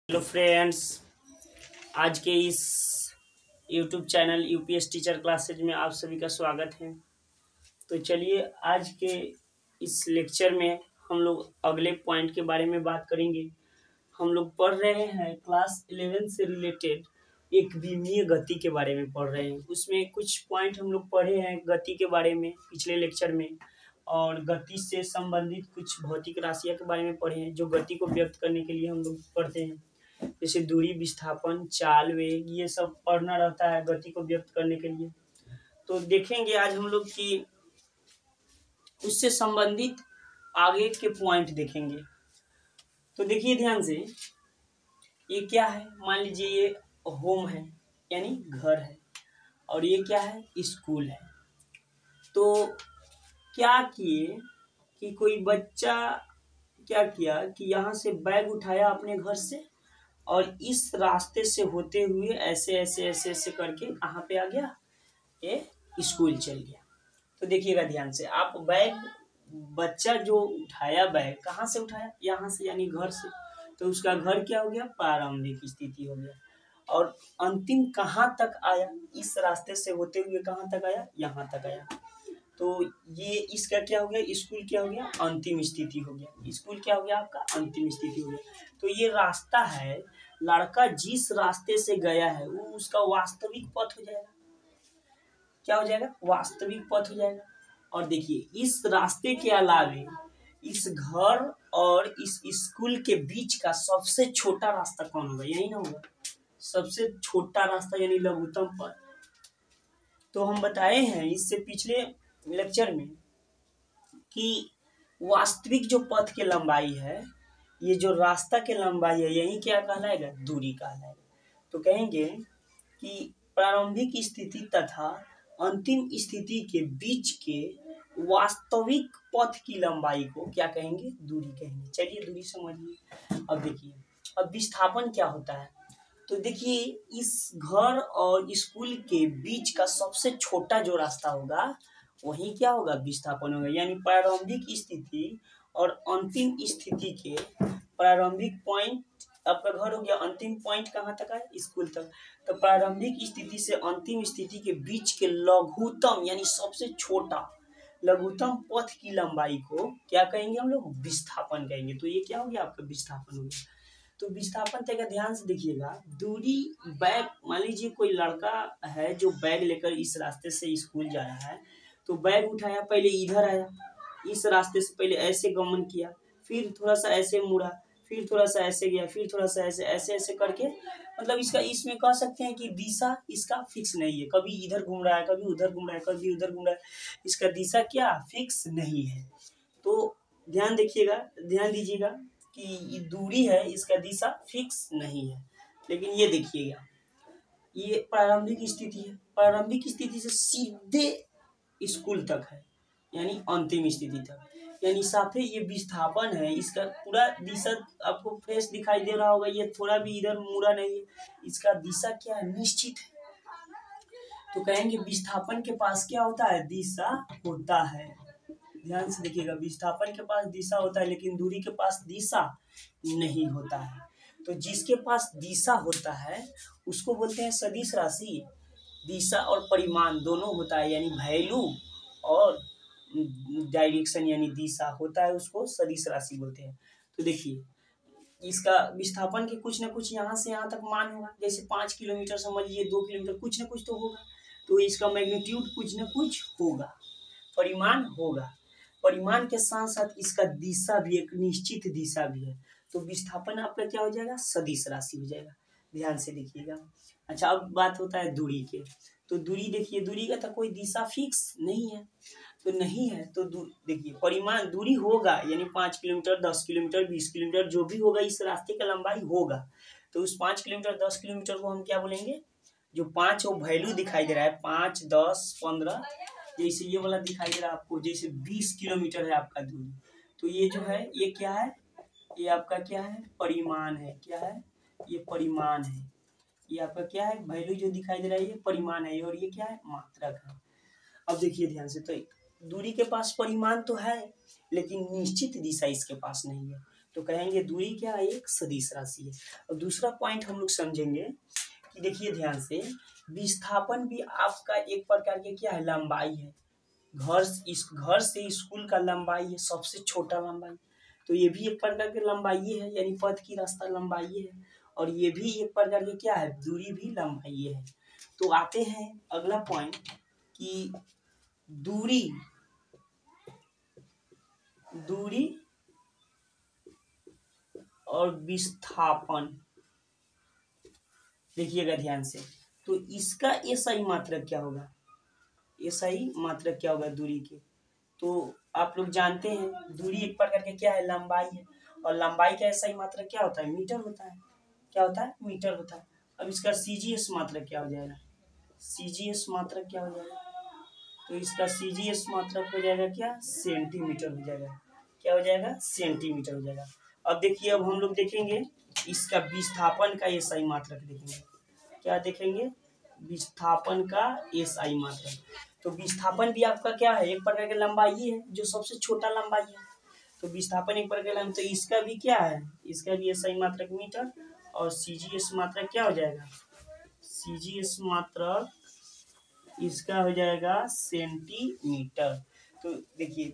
Hello friends, आज के इस YouTube channel UPS teacher classes में आप सभी का स्वागत है। तो चलिए आज के इस लेक्चर में हम लोग अगले पॉइंट के बारे में बात करेंगे। हम लोग पढ़ रहे हैं क्लास 11 से रिलेटेड एक विमीय गति के बारे में पढ़ रहे हैं। उसमें कुछ पॉइंट हम लोग पढ़े हैं गति के बारे में पिछले लेक्चर में, और गति से संबंधित कुछ भौतिक राशियों के बारे में पढ़े हैं जो गति को व्यक्त करने के लिए हम लोग पढ़ते हैं। जैसे दूरी, विस्थापन, चाल, वेग, ये सब पढ़ना रहता है गति को व्यक्त करने के लिए। तो देखेंगे आज हम लोग कि उससे संबंधित आगे के पॉइंट देखेंगे। तो देखिए ध्यान से, ये क्या है? मान लीजिए ये होम है यानी घर है, और ये क्या है? स्कूल है। तो क्या किए कि कोई बच्चा क्या किया कि यहाँ से बैग उठाया अपने घर से और इस रास्ते से होते हुए ऐसे ऐसे ऐसे ऐसे करके कहाँ पे आ गया? ये स्कूल चल गया। तो देखिएगा ध्यान से, आप बच्चा जो उठाया बैग कहाँ से उठाया? यहाँ से, यानी घर से। तो उसका घर क्या हो गया? प्रारंभिक स्थिति हो गया। और अंतिम कहाँ तक आया? इस रास्ते से होते हुए कहाँ तक आया? यहाँ तक आया। तो ये इसका क्या हो गया? स्कूल क्या हो गया? अंतिम स्थिति हो गया। स्कूल क्या हो गया आपका? अंतिम स्थिति हो गया। तो ये रास्ता है, लड़का जिस रास्ते से गया है वो उसका वास्तविक पथ हो जाएगा। क्या हो जाएगा? वास्तविक पथ हो जाएगा। और देखिए इस रास्ते के अलावे इस घर और इस स्कूल के बीच का सबसे छोटा रास्ता कौन होगा? यही ना होगा, सबसे छोटा रास्ता यानी लघुत्तम पथ। तो हम बताए हैं इससे पिछले लेक्चर में कि वास्तविक जो पथ की लंबाई है, ये जो रास्ता की लंबाई है, यही क्या कहलाएगा? दूरी कहलाएगा। तो कहेंगे कि प्रारंभिक स्थिति तथा अंतिम स्थिति के बीच के वास्तविक पथ की लंबाई को क्या कहेंगे? दूरी कहेंगे। चलिए दूरी समझिए। अब देखिए, अब विस्थापन क्या होता है? तो देखिए इस घर और स्कूल के बीच का सबसे छोटा जो रास्ता होगा वही क्या होगा? विस्थापन होगा। यानी प्रारंभिक स्थिति और अंतिम स्थिति के प्रारंभिक पॉइंट आपका घर हो गया, अंतिम पॉइंट कहाँ तक है? स्कूल तक। तो प्रारंभिक स्थिति से अंतिम स्थिति के बीच के लघुत्तम यानी सबसे छोटा लघुत्तम पथ की लंबाई को क्या कहेंगे हम लोग? विस्थापन कहेंगे। तो ये क्या हो गया? आपका विस्थापन हो गया। तो विस्थापन तक ध्यान से देखिएगा। दूरी, बैग, मान लीजिए कोई लड़का है जो बैग लेकर इस रास्ते से स्कूल जा रहा है। तो बैग उठाया, पहले इधर आया, इस रास्ते से पहले ऐसे गमन किया, फिर थोड़ा सा ऐसे मुड़ा, फिर थोड़ा सा ऐसे गया, फिर थोड़ा सा ऐसे ऐसे ऐसे करके, मतलब इसका इसमें कह सकते हैं कि दिशा इसका फिक्स नहीं है। कभी इधर घूम रहा है, कभी उधर घूम रहा है, कभी उधर घूम रहा है। इसका दिशा क्या फिक्स नहीं है। तो ध्यान देखिएगा, ध्यान दीजिएगा कि ये दूरी है, इसका दिशा फिक्स नहीं है। लेकिन ये देखिएगा, ये प्रारंभिक स्थिति है, प्रारंभिक स्थिति से सीधे स्कूल तक है यानी अंतिम स्थिति तक। यानी साथ ही ये विस्थापन है, इसका पूरा दिशा आपको फ्रेश दिखाई दे रहा होगा। ये थोड़ा भी इधर मुड़ा नहीं है, इसका दिशा क्या है? निश्चित है। तो कहेंगे विस्थापन के पास क्या होता है? दिशा होता है। ध्यान से देखिएगा, विस्थापन के पास दिशा होता है लेकिन दूरी के पास दिशा नहीं होता है। तो जिसके पास दिशा होता है उसको बोलते हैं सदिश राशि। दिशा और परिमाण दोनों होता है, यानी वैल्यू और डायरेक्शन यानी दिशा होता है, उसको सदिश राशि बोलते हैं। तो देखिए इसका विस्थापन के कुछ ना कुछ यहाँ से यहाँ तक मान होगा। जैसे 5 किलोमीटर समझ लीजिए, 2 किलोमीटर, कुछ ना कुछ तो होगा। तो इसका मैग्नीट्यूड कुछ ना कुछ होगा, परिमाण होगा। परिमाण के साथ साथ इसका दिशा भी एक निश्चित दिशा भी है। तो विस्थापन आपका क्या हो जाएगा? सदिश राशि हो जाएगा। ध्यान से देखिएगा। अच्छा, अब बात होता है दूरी के। तो दूरी देखिए, दूरी का तो कोई दिशा फिक्स नहीं है। तो नहीं है तो देखिए परिमाण दूरी होगा, यानी 5 किलोमीटर, 10 किलोमीटर, 20 किलोमीटर, जो भी होगा इस रास्ते का लंबाई होगा। तो उस 5 किलोमीटर 10 किलोमीटर को हम क्या बोलेंगे? जो 5 वो वैल्यू दिखाई दे रहा है, 5, 10, 15, जैसे ये वाला दिखाई दे रहा है आपको, जैसे 20 किलोमीटर है आपका दूरी। तो ये जो है ये क्या है? ये आपका क्या है? परिमाण है। क्या है? ये परिमाण है। ये आपका क्या है? वैल्यू जो दिखाई दे रहा है ये परिमाण है, और ये क्या है? मात्रक है। अब देखिए ध्यान से, तो दूरी के पास परिमाण तो है लेकिन निश्चित दिशा इसके पास नहीं है। तो कहेंगे दूरी क्या है, एक सदिश राशि है। और दूसरा पॉइंट हम लोग समझेंगे कि देखिए ध्यान से, विस्थापन भी आपका एक प्रकार के क्या है, लंबाई है। घर से स्कूल का लंबाई है, सबसे छोटा लंबाई, तो ये भी एक प्रकार की लंबाई है, यानी पथ की रास्ता लंबाई है। और ये भी एक प्रकार के क्या है, दूरी भी लंबाई है। तो आते हैं अगला पॉइंट कि दूरी और विस्थापन, देखिएगा ध्यान से, तो इसका एसआई मात्रक क्या होगा, एसआई मात्रक क्या होगा दूरी के। तो आप लोग जानते हैं दूरी एक प्रकार के क्या है, लंबाई है, और लंबाई का एसआई मात्रक क्या होता है, मीटर होता है। क्या होता है, मीटर होता है। अब इसका सीजीएस मात्रक क्या हो जाएगा, सीजीएस मात्रक क्या हो जाएगा, तो इसका सीजीएस मात्रक हो जाएगा क्या, सेंटीमीटर हो जाएगा। क्या हो जाएगा, सेंटीमीटर हो जाएगा। अब देखिए, अब हम लोग देखेंगे इसका विस्थापन का एसआई मात्रक देखेंगे। क्या देखेंगे, विस्थापन का एसआई मात्रक। तो विस्थापन भी आपका क्या है, एक प्रकार की लंबाई है, जो सबसे छोटा लंबाई है। तो विस्थापन एक प्रकार का, तो इसका भी क्या है, इसका भी एसआई मात्रक मीटर, और सीजीएस मात्रक क्या हो जाएगा, सीजीएस मात्रक इसका हो जाएगा सेंटीमीटर। तो देखिए